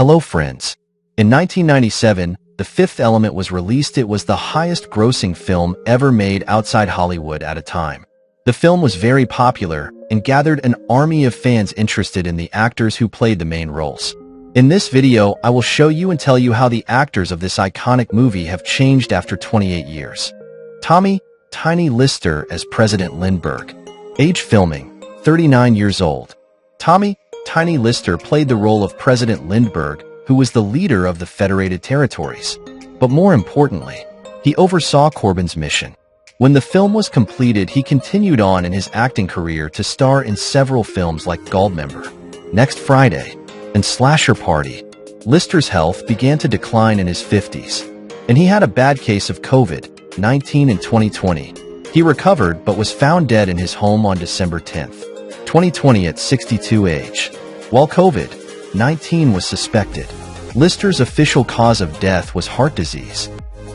Hello friends. In 1997, The Fifth Element was released. It was the highest-grossing film ever made outside Hollywood at a time. The film was very popular and gathered an army of fans interested in the actors who played the main roles. In this video, I will show you and tell you how the actors of this iconic movie have changed after 28 years. Tommy "Tiny" Lister as President Lindbergh. Age filming, 39 years old. Tommy "Tiny" Lister played the role of President Lindbergh, who was the leader of the Federated Territories. But more importantly, he oversaw Corbin's mission. When the film was completed, he continued on in his acting career to star in several films like Goldmember, Next Friday, and Slasher Party. Lister's health began to decline in his 50s, and he had a bad case of COVID-19 in 2020. He recovered but was found dead in his home on December 10, 2020 at 62 age. While COVID-19 was suspected, Lister's official cause of death was heart disease.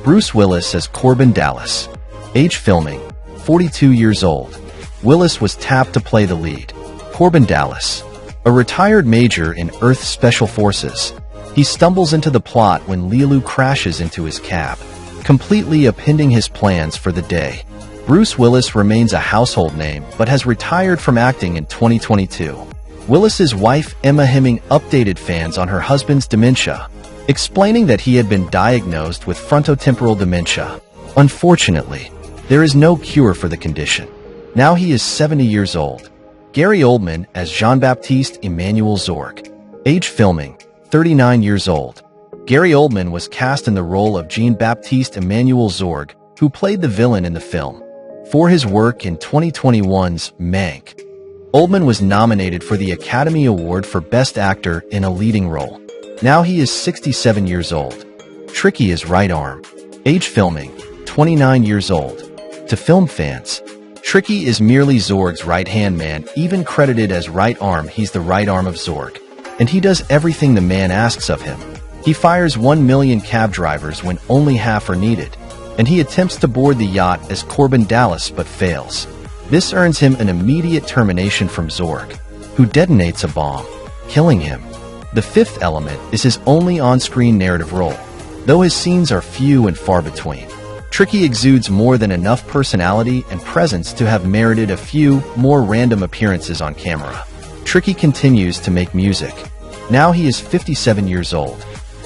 Bruce Willis as Corbin Dallas. Age filming, 42 years old. Willis was tapped to play the lead. Corbin Dallas, a retired major in Earth Special Forces. He stumbles into the plot when Leeloo crashes into his cab, completely upending his plans for the day. Bruce Willis remains a household name but has retired from acting in 2022. Willis's wife Emma Hemming updated fans on her husband's dementia, explaining that he had been diagnosed with frontotemporal dementia. Unfortunately, there is no cure for the condition. Now he is 70 years old. Gary Oldman as Jean-Baptiste Emmanuel Zorg. Age filming, 39 years old. Gary Oldman was cast in the role of Jean-Baptiste Emmanuel Zorg, who played the villain in the film. For his work in 2021's Mank, Oldman was nominated for the Academy Award for Best Actor in a Leading Role. Now he is 67 years old. Tricky as Right Arm. Age filming, 29 years old. To film fans, Tricky is merely Zorg's right-hand man, even credited as Right Arm. He's the right arm of Zorg, and he does everything the man asks of him. He fires 1 million cab drivers when only half are needed, and he attempts to board the yacht as Corbin Dallas but fails. This earns him an immediate termination from Zorg, who detonates a bomb, killing him. The Fifth Element is his only on-screen narrative role, though his scenes are few and far between. Tricky exudes more than enough personality and presence to have merited a few more random appearances on camera. Tricky continues to make music. Now he is 57 years old.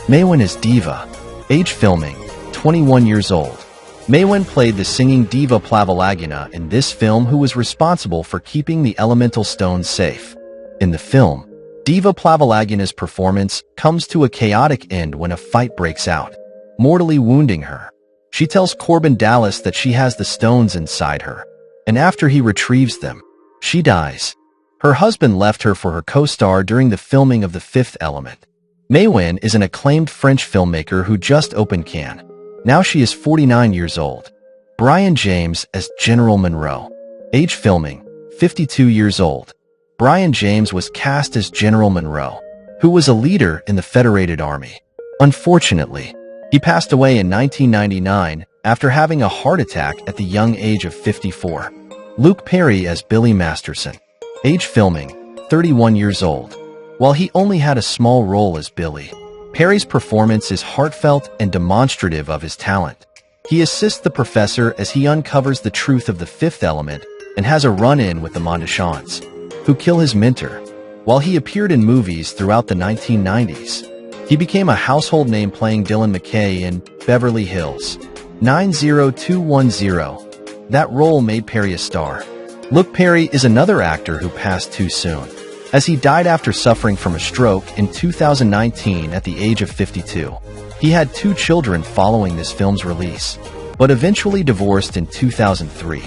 Maywin as Diva. Age filming, 21 years old. Maywin played the singing diva Plavalagina in this film, who was responsible for keeping the elemental stones safe. In the film, Diva Plavalagina's performance comes to a chaotic end when a fight breaks out, mortally wounding her. She tells Corbin Dallas that she has the stones inside her, and after he retrieves them, she dies. Her husband left her for her co-star during the filming of The Fifth Element. Maywin is an acclaimed French filmmaker who just opened Cannes. Now she is 49 years old. Brian James as General Monroe. Age filming, 52 years old. Brian James was cast as General Monroe, who was a leader in the Federated Army. Unfortunately, he passed away in 1999 after having a heart attack at the young age of 54. Luke Perry as Billy Masterson. Age filming, 31 years old. While he only had a small role as Billy, Perry's performance is heartfelt and demonstrative of his talent. He assists the professor as he uncovers the truth of the Fifth Element and has a run-in with the Mondachans, who kill his mentor. While he appeared in movies throughout the 1990s, he became a household name playing Dylan McKay in Beverly Hills 90210. That role made Perry a star. Luke Perry is another actor who passed too soon, as he died after suffering from a stroke in 2019 at the age of 52. He had 2 children following this film's release, but eventually divorced in 2003.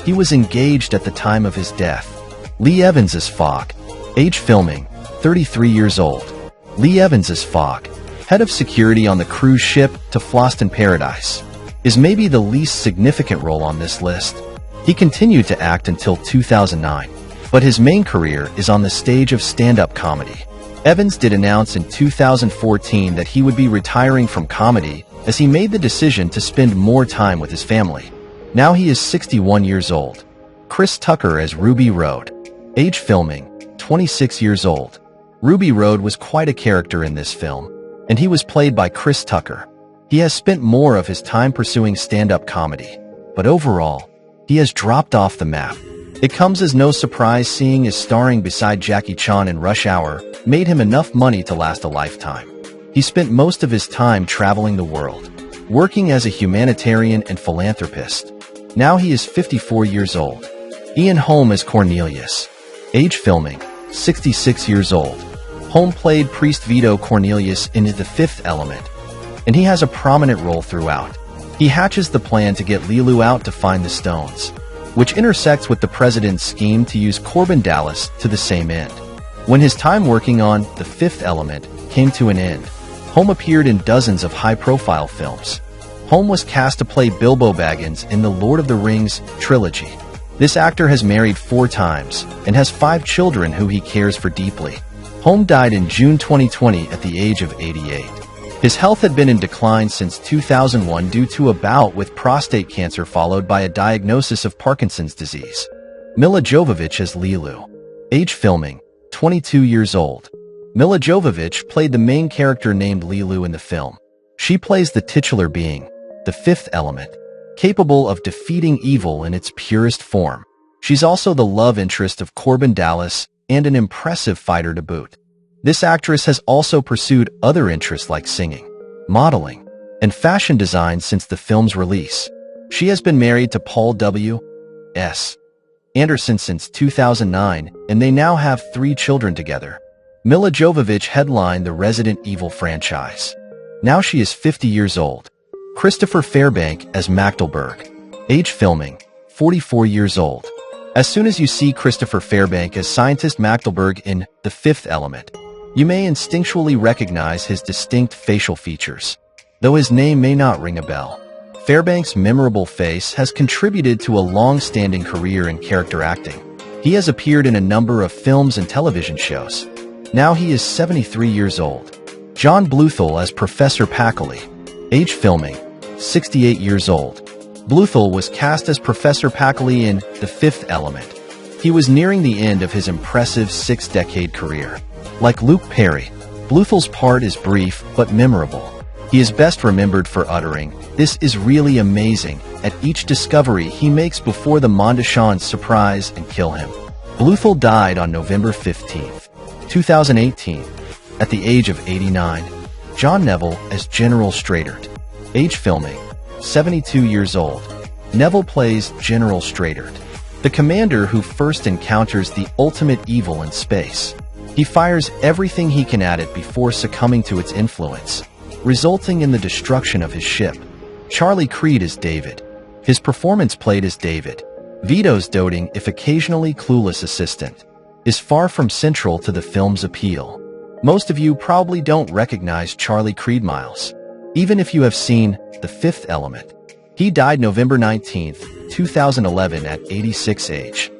He was engaged at the time of his death. Lee Evans as Fogg. Age filming, 33 years old. Lee Evans as Fogg, head of security on the cruise ship to Fhloston Paradise, is maybe the least significant role on this list. He continued to act until 2009. But his main career is on the stage of stand-up comedy. Evans did announce in 2014 that he would be retiring from comedy as he made the decision to spend more time with his family. Now he is 61 years old. Chris Tucker as Ruby Road. Age filming, 26 years old. Ruby Road was quite a character in this film, and he was played by Chris Tucker. He has spent more of his time pursuing stand-up comedy, but overall, he has dropped off the map. It comes as no surprise seeing his starring beside Jackie Chan in Rush Hour made him enough money to last a lifetime. He spent most of his time traveling the world, working as a humanitarian and philanthropist. Now he is 54 years old. Ian Holm as Cornelius. Age filming, 66 years old. Holm played Priest Vito Cornelius in The Fifth Element, and he has a prominent role throughout. He hatches the plan to get Lilu out to find the stones, which intersects with the president's scheme to use Corbin Dallas to the same end. When his time working on The Fifth Element came to an end, Holm appeared in dozens of high-profile films. Holm was cast to play Bilbo Baggins in the Lord of the Rings trilogy. This actor has married 4 times and has 5 children who he cares for deeply. Holm died in June 2020 at the age of 88. His health had been in decline since 2001 due to a bout with prostate cancer followed by a diagnosis of Parkinson's disease. Milla Jovovich as Lilu. Age filming, 22 years old. Milla Jovovich played the main character named Lilu in the film. She plays the titular being, the fifth element, capable of defeating evil in its purest form. She's also the love interest of Corbin Dallas and an impressive fighter to boot. This actress has also pursued other interests like singing, modeling, and fashion design since the film's release. She has been married to Paul W.S. Anderson since 2009, and they now have 3 children together. Milla Jovovich headlined the Resident Evil franchise. Now she is 50 years old. Christopher Fairbank as Magdalberg. Age filming, 44 years old. As soon as you see Christopher Fairbank as Scientist Magdalberg in The Fifth Element, you may instinctually recognize his distinct facial features. Though his name may not ring a bell, Fairbank's memorable face has contributed to a long-standing career in character acting. He has appeared in a number of films and television shows. Now he is 73 years old. John Bluthal as Professor Packley. Age filming, 68 years old. Bluthal was cast as Professor Packley in The Fifth Element. He was nearing the end of his impressive 6-decade career. Like Luke Perry, Bluthal's part is brief but memorable. He is best remembered for uttering, "This is really amazing," at each discovery he makes before the Mondashans surprise and kill him. Bluthal died on November 15, 2018, at the age of 89. John Neville as General Stratert. Age filming, 72 years old. Neville plays General Stratert, the commander who first encounters the ultimate evil in space. He fires everything he can at it before succumbing to its influence, resulting in the destruction of his ship. Charlie Creed is David. His performance played as David, Vito's doting if occasionally clueless assistant, is far from central to the film's appeal. Most of you probably don't recognize Charlie Creed Miles, even if you have seen The Fifth Element. He died November 19, 2011 at 86 age.